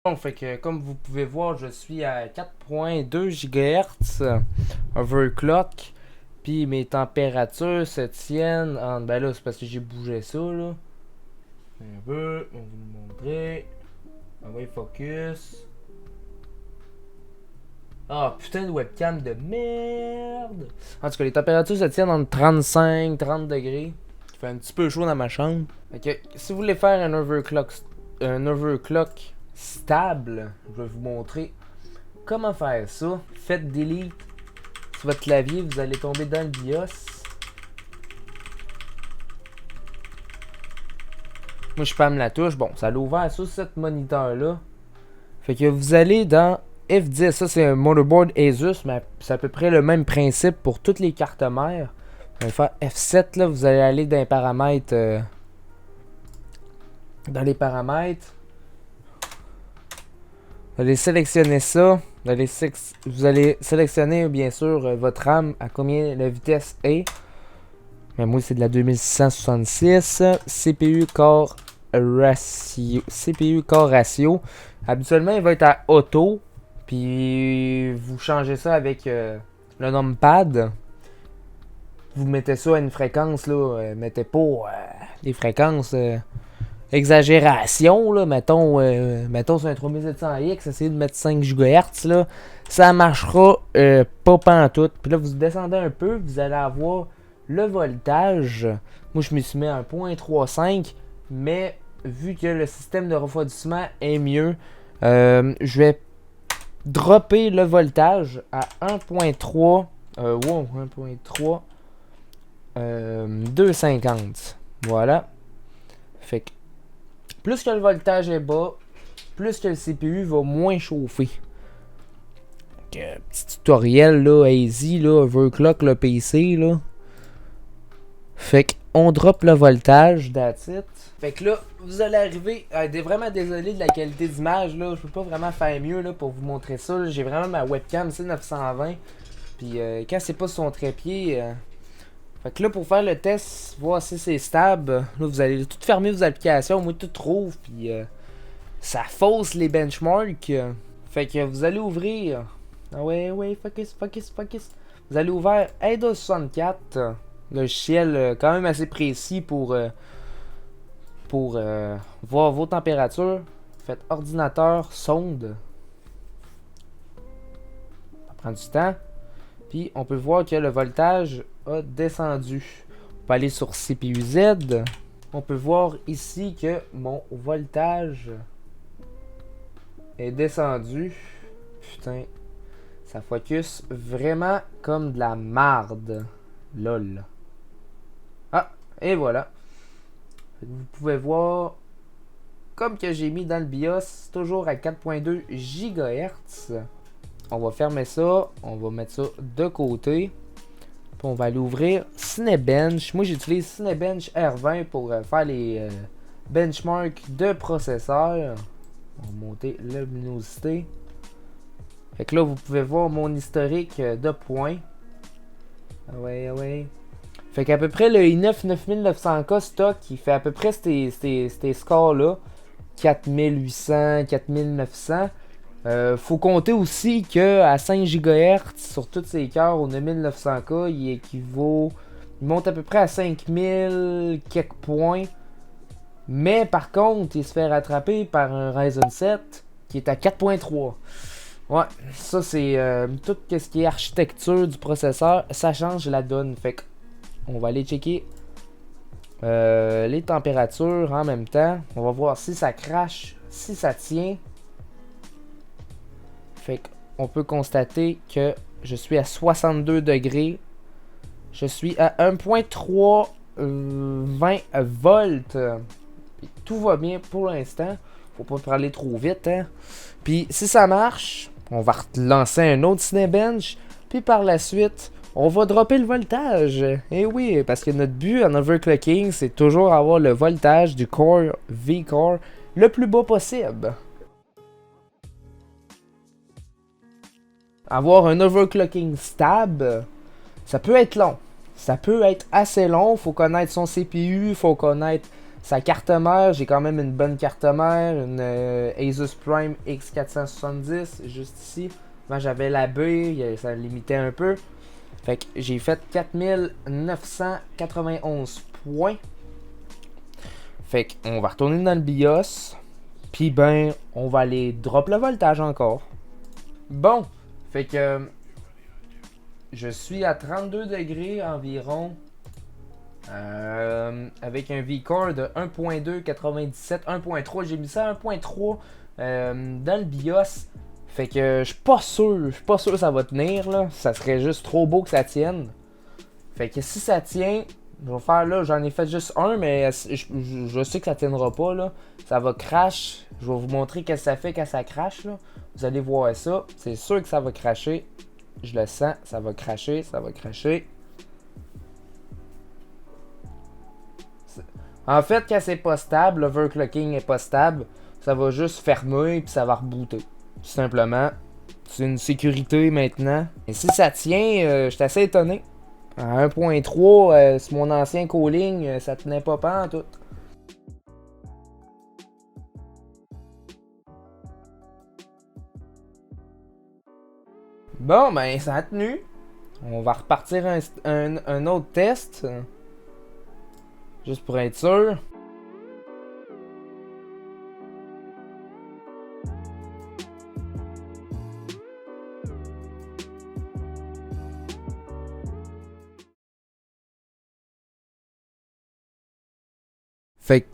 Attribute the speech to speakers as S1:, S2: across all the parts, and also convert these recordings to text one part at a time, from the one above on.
S1: Bon, fait que comme vous pouvez voir, je suis à 4.2 GHz overclock. Puis mes températures se tiennent en. Ben là, c'est parce que j'ai bougé ça là. Un peu, on va vous le montrer. Ah ouais, focus. Ah putain de webcam de merde. En tout cas, les températures se tiennent entre 35 30 degrés. Il fait un petit peu chaud dans ma chambre. Fait que si vous voulez faire un overclock stable, je vais vous montrer comment faire ça. Faites delete sur votre clavier, vous allez tomber dans le BIOS. Moi je spam la touche, bon ça l'a ouvert sur ce moniteur là. Fait que vous allez dans F10, ça c'est un motherboard Asus, mais c'est à peu près le même principe pour toutes les cartes mères. Vous allez faire F7 là, vous allez aller dans les paramètres. Vous allez sélectionner ça. Vous allez sélectionner bien sûr votre RAM à combien la vitesse est. Mais moi c'est de la 2666. CPU Core Ratio. Habituellement il va être à auto. Puis vous changez ça avec le numpad. Vous mettez ça à une fréquence là. Mettez pas des fréquences. Exagération, là, mettons sur un 3700X, essayez de mettre 5 GHz, là, ça marchera pas pantoute. Puis là, vous descendez un peu, vous allez avoir le voltage. Moi, je me suis mis à 1.35, mais vu que le système de refroidissement est mieux, je vais dropper le voltage à 1.3, 1.3, 250. Voilà. Fait que plus que le voltage est bas, plus que le CPU va moins chauffer. Donc, petit tutoriel là, easy, là, overclock le PC là. Fait qu'on drop le voltage, that's it. Fait que là, vous allez arriver. Vraiment désolé de la qualité d'image là. Je peux pas vraiment faire mieux là pour vous montrer ça. J'ai vraiment ma webcam C920. Puis quand c'est pas sur son trépied. Fait que là, pour faire le test, voir si c'est stable, là, vous allez tout fermer vos applications, moi tout trouve, puis ça fausse les benchmarks. Fait que vous allez ouvrir. Ah ouais, focus. Vous allez ouvrir Eidos 64, logiciel quand même assez précis pour voir vos températures. Faites ordinateur, sonde. Ça prend du temps. Puis on peut voir que le voltage a descendu. On peut aller sur CPU Z. On peut voir ici que mon voltage est descendu. Putain, ça focus vraiment comme de la marde. Lol. Ah, et voilà. Vous pouvez voir, comme que j'ai mis dans le BIOS, toujours à 4.2 GHz. On va fermer ça, on va mettre ça de côté. Puis on va aller ouvrir Cinebench. Moi j'utilise Cinebench R20 pour faire les benchmarks de processeurs. On va monter la luminosité. Fait que là vous pouvez voir mon historique de points. Ah ouais. Fait qu'à peu près le i9 9900K stock, il fait à peu près ces scores là. 4800, 4900. Faut compter aussi que à 5 GHz sur toutes ces cœurs au 9900K, il monte à peu près à 5000 quelques points. Mais par contre, il se fait rattraper par un Ryzen 7 qui est à 4.3. Ouais, ça c'est tout ce qui est architecture du processeur, ça change la donne. Fait que on va aller checker les températures en même temps. On va voir si ça crache, si ça tient. Fait qu'on peut constater que je suis à 62 degrés. Je suis à 1.320 volts. Puis tout va bien pour l'instant. Faut pas parler trop vite. Hein? Puis si ça marche, on va lancer un autre Cinebench. Puis par la suite, on va dropper le voltage. Et oui, parce que notre but en overclocking, c'est toujours avoir le voltage du Core V-Core le plus bas possible. Avoir un overclocking stable, ça peut être long. Ça peut être assez long. Faut connaître son CPU, faut connaître Sa carte mère, j'ai quand même une bonne carte mère, une Asus Prime X470, juste ici. Moi j'avais la B, ça limitait un peu. Fait que j'ai fait 4991 points. Fait qu'on va retourner dans le BIOS. Puis ben, on va aller drop le voltage encore. Bon, fait que je suis à 32 degrés environ. Avec un V-Core de 1.297, 1.3. J'ai mis ça à 1.3 dans le BIOS. Fait que je suis pas sûr que ça va tenir là. Ça serait juste trop beau que ça tienne. Fait que si ça tient, je vais faire là, j'en ai fait juste un, mais je sais que ça tiendra pas là. Ça va crash. Je vais vous montrer qu'est-ce que ça fait quand ça crash là. Vous allez voir ça. C'est sûr que ça va crasher. Je le sens, ça va crasher, ça va crasher. En fait, quand c'est pas stable, l'overclocking est pas stable, ça va juste fermer puis ça va rebooter. Tout simplement. C'est une sécurité maintenant. Et si ça tient, je suis assez étonné. À 1.3, sur mon ancien calling, ça tenait pas en tout. Bon, ben ça a tenu. On va repartir un autre test. Juste pour être sûr. Fait que,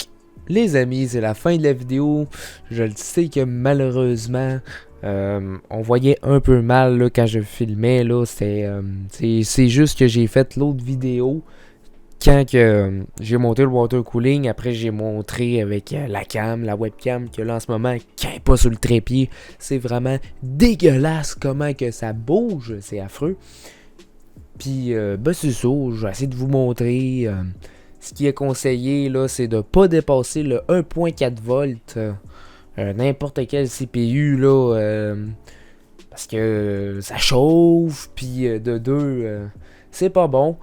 S1: les amis, c'est la fin de la vidéo. Je le sais que malheureusement, on voyait un peu mal là, quand je filmais. Là, c'est juste que j'ai fait l'autre vidéo. Quand que j'ai monté le water cooling, après j'ai montré avec la webcam que là en ce moment, quand elle n'est pas sur le trépied, c'est vraiment dégueulasse comment que ça bouge, c'est affreux. Puis ben c'est ça, je vais essayer de vous montrer. Ce qui est conseillé là, c'est de ne pas dépasser le 1.4 volts. N'importe quel CPU là, parce que ça chauffe, puis de deux, c'est pas bon.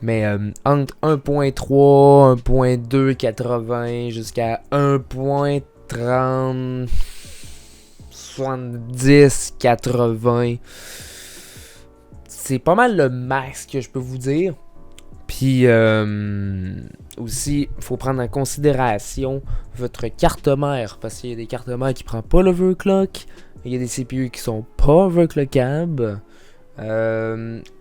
S1: Mais entre 1.3, 1.2, 80 jusqu'à 1.30, 70, 80, c'est pas mal le max que je peux vous dire. Puis aussi, il faut prendre en considération votre carte mère, parce qu'il y a des cartes mères qui ne prennent pas l'overclock, il y a des CPU qui sont pas overclockables.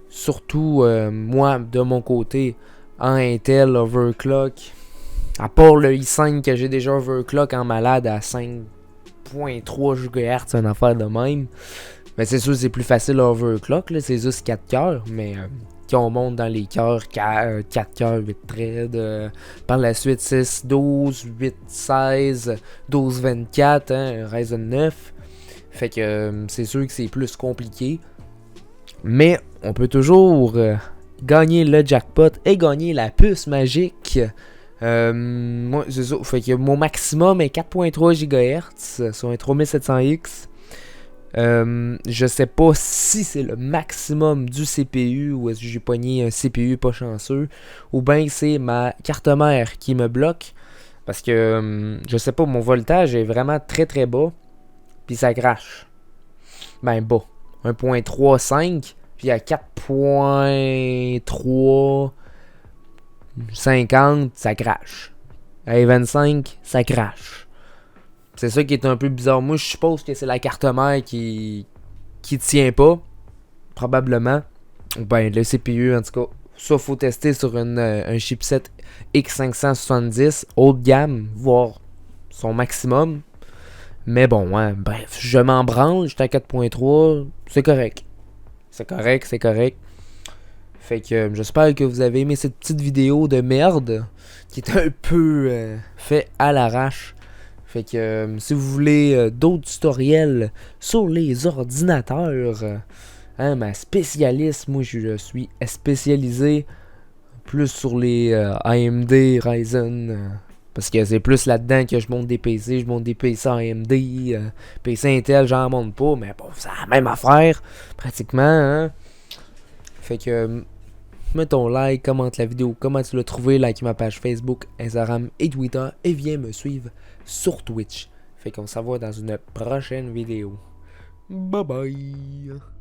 S1: Surtout, moi, de mon côté, en Intel overclock, à part le i5 que j'ai déjà overclock en malade à 5.3 GHz, une affaire de même. Mais c'est sûr, c'est plus facile à overclock, là, c'est juste 4 cœurs, mais quand on monte dans les cœurs, 4 cœurs, 8 threads, par la suite 6, 12, 8, 16, 12, 24, hein, Ryzen 9. Fait que c'est sûr que c'est plus compliqué. Mais on peut toujours gagner le jackpot et gagner la puce magique. Moi, c'est ça. Fait que mon maximum est 4.3 GHz sur un 3700X. Je sais pas si c'est le maximum du CPU ou est-ce que j'ai pogné un CPU pas chanceux ou bien c'est ma carte mère qui me bloque parce que je sais pas, mon voltage est vraiment très très bas puis ça crache. Ben bas. 1.35 puis à 4.3 50 ça crache. À 25 ça crache. C'est ça qui est un peu bizarre. Moi, je suppose que c'est la carte mère qui tient pas. Probablement. Ben, le CPU, en tout cas. Ça, faut tester sur un chipset X570 haut de gamme, voire son maximum. Mais bon, hein, bref, je m'en branle. J'étais à 4.3. C'est correct. C'est correct. Fait que j'espère que vous avez aimé cette petite vidéo de merde qui est un peu fait à l'arrache. Fait que si vous voulez d'autres tutoriels sur les ordinateurs, hein, ma spécialiste, moi je suis spécialisé plus sur les AMD, Ryzen, parce que c'est plus là-dedans que je monte des PC. Je monte des PC AMD, PC Intel, j'en monte pas, mais bon, c'est la même affaire, pratiquement. Hein? Fait que mets ton like, commente la vidéo, comment tu l'as trouvé, like ma page Facebook, Instagram et Twitter et viens me suivre sur Twitch. Fait qu'on se revoit dans une prochaine vidéo. Bye bye!